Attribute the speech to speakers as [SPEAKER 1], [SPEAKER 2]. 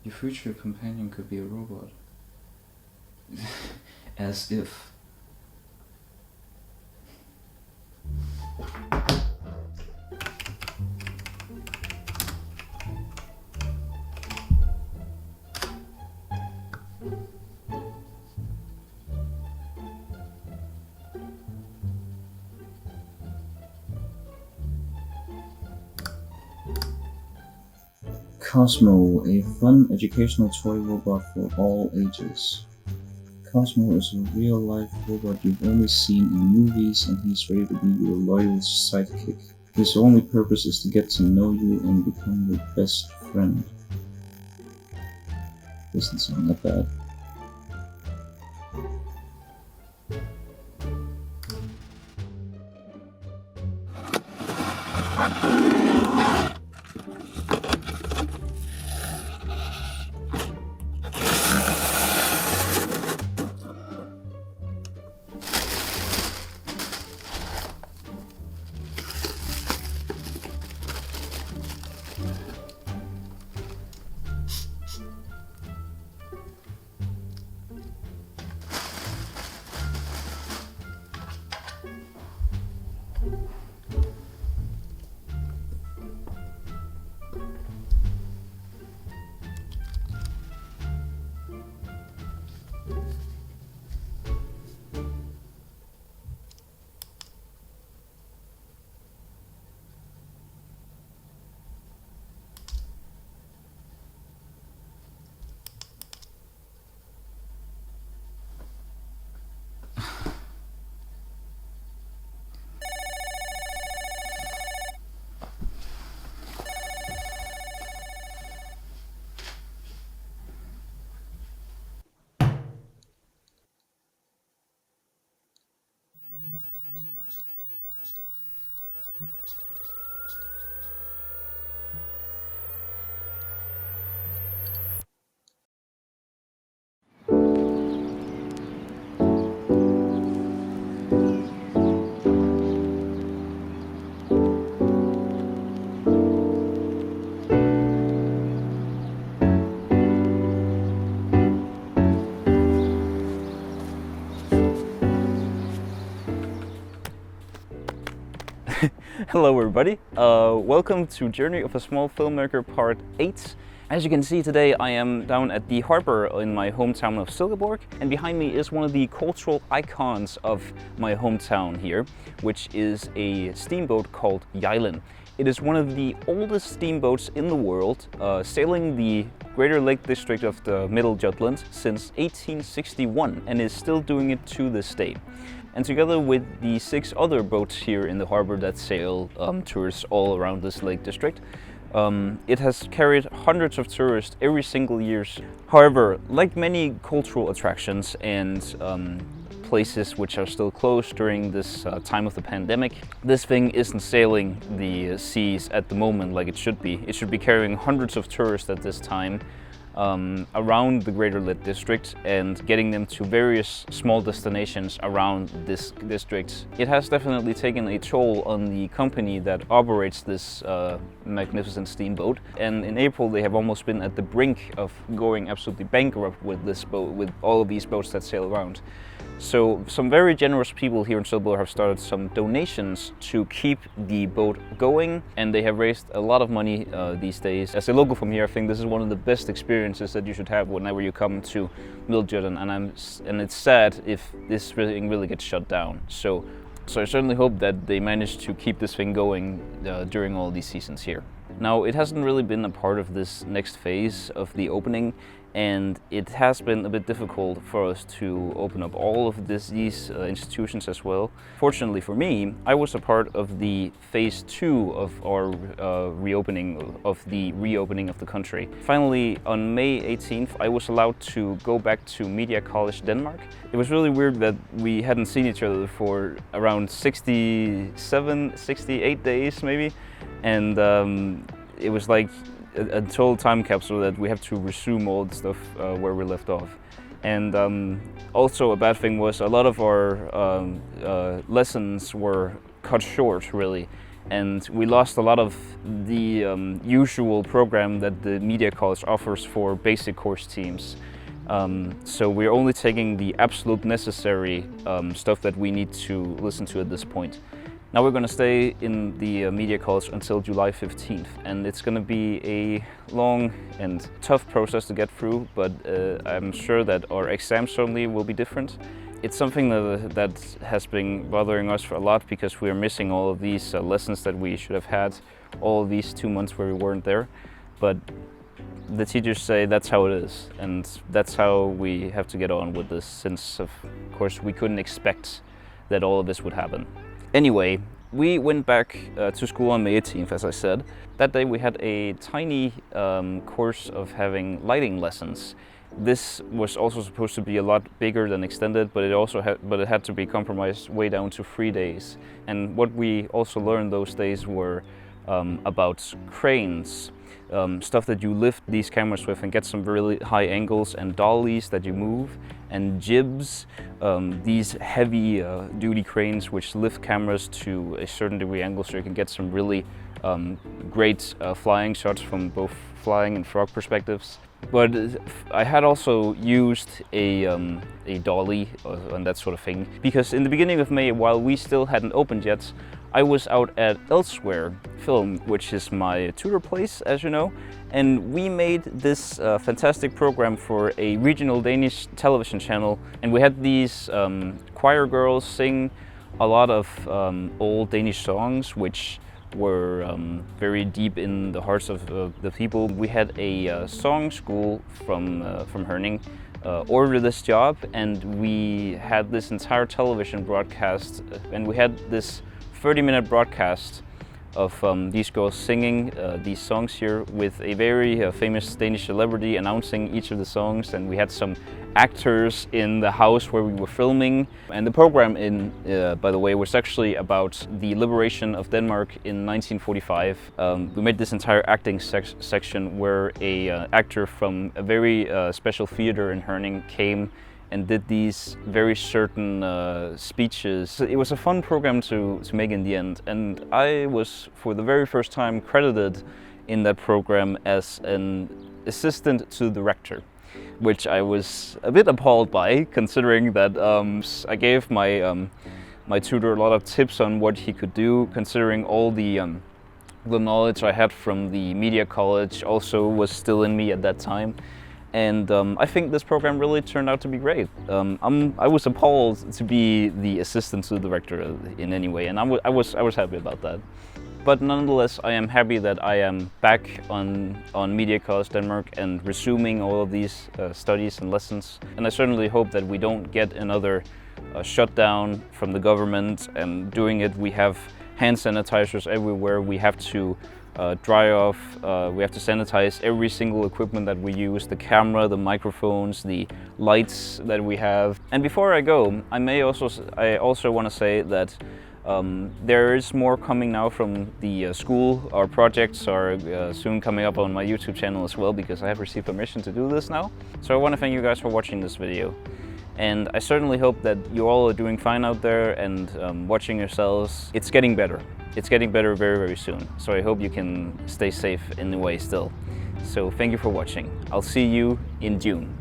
[SPEAKER 1] Your future companion could be a robot. As if. Cosmo, a fun educational toy robot for all ages. Cosmo is a real-life robot you've only seen in movies, and he's ready to be your loyal sidekick. His only purpose is to get to know you and become your best friend. Doesn't sound that bad.
[SPEAKER 2] Hello everybody, welcome to Journey of a Small Filmmaker Part 8. As you can see today I am down at the harbor in my hometown of Silkeborg, and behind me is one of the cultural icons of my hometown here, which is a steamboat called Jylland. It is one of the oldest steamboats in the world, sailing the Greater Lake District of the Middle Jutland since 1861 and is still doing it to this day. And together with the 6 other boats here in the harbor that sail tourists all around this lake district, it has carried hundreds of tourists every single year. However, like many cultural attractions and places which are still closed during this time of the pandemic, this thing isn't sailing the seas at the moment like it should be. It should be carrying hundreds of tourists at this time around the Greater Lake District and getting them to various small destinations around this district. It has definitely taken a toll on the company that operates this magnificent steamboat, and in April they have almost been at the brink of going absolutely bankrupt with this boat, with all of these boats that sail around. So some very generous people here in Silkeborg have started some donations to keep the boat going, and they have raised a lot of money these days. As a local from here, I think this is one of the best experiences that you should have whenever you come to Middlejutland, and it's sad if this thing really gets shut down. So I certainly hope that they manage to keep this thing going during all these seasons here. Now, it hasn't really been a part of this next phase of the opening, and it has been a bit difficult for us to open up all of these institutions as well. Fortunately for me, I was a part of the phase 2 of our reopening of the country. Finally, on May 18th, I was allowed to go back to Media College Denmark. It was really weird that we hadn't seen each other for around 67, 68 days maybe, and it was like a total time capsule that we have to resume all the stuff where we left off. And also a bad thing was a lot of our lessons were cut short, really. and we lost a lot of the usual program that the Media College offers for basic course teams. So we're only taking the absolute necessary stuff that we need to listen to at this point. Now we're going to stay in the Media College until July 15th, and it's going to be a long and tough process to get through, but I'm sure that our exams certainly will be different. It's something that has been bothering us for a lot because we're missing all of these lessons that we should have had all of these 2 months where we weren't there. But the teachers say that's how it is, and that's how we have to get on with this, since of course we couldn't expect that all of this would happen. Anyway, we went back to school on May 18th, as I said. That day we had a tiny course of having lighting lessons. This was also supposed to be a lot bigger than extended, but it had to be compromised way down to 3 days. And what we also learned those days were about cranes, stuff that you lift these cameras with and get some really high angles, and dollies that you move, and jibs, these heavy duty cranes which lift cameras to a certain degree angle so you can get some really great flying shots from both flying and frog perspectives. But I had also used a dolly and that sort of thing, because in the beginning of May, while we still hadn't opened yet, I was out at Elsewhere Film, which is my tutor place, as you know, and we made this fantastic program for a regional Danish television channel, and we had these choir girls sing a lot of old Danish songs, which were very deep in the hearts of the people. We had a song school from Herning order this job, and we had this entire television broadcast, and we had this 30-minute broadcast of these girls singing these songs here with a very famous Danish celebrity announcing each of the songs, and we had some actors in the house where we were filming. And the program, by the way, was actually about the liberation of Denmark in 1945. We made this entire acting section where a actor from a very special theater in Herning came and did these very certain speeches. It was a fun program to make in the end, and I was for the very first time credited in that program as an assistant to the rector, which I was a bit appalled by, considering that I gave my tutor a lot of tips on what he could do, considering all the knowledge I had from the Media College also was still in me at that time. And I think this program really turned out to be great. I was appalled to be the assistant to the director in any way, and I was happy about that. But nonetheless, I am happy that I am back on Media College Denmark and resuming all of these studies and lessons. And I certainly hope that we don't get another shutdown from the government. And doing it, we have hand sanitizers everywhere. We have to dry off, we have to sanitize every single equipment that we use, the camera, the microphones, the lights that we have. And before I go, I also want to say that there is more coming now from the school. Our projects are soon coming up on my YouTube channel as well, because I have received permission to do this now. So I want to thank you guys for watching this video. And I certainly hope that you all are doing fine out there and watching yourselves. It's getting better. It's getting better very, very soon. So I hope you can stay safe in the way still. So thank you for watching. I'll see you in June.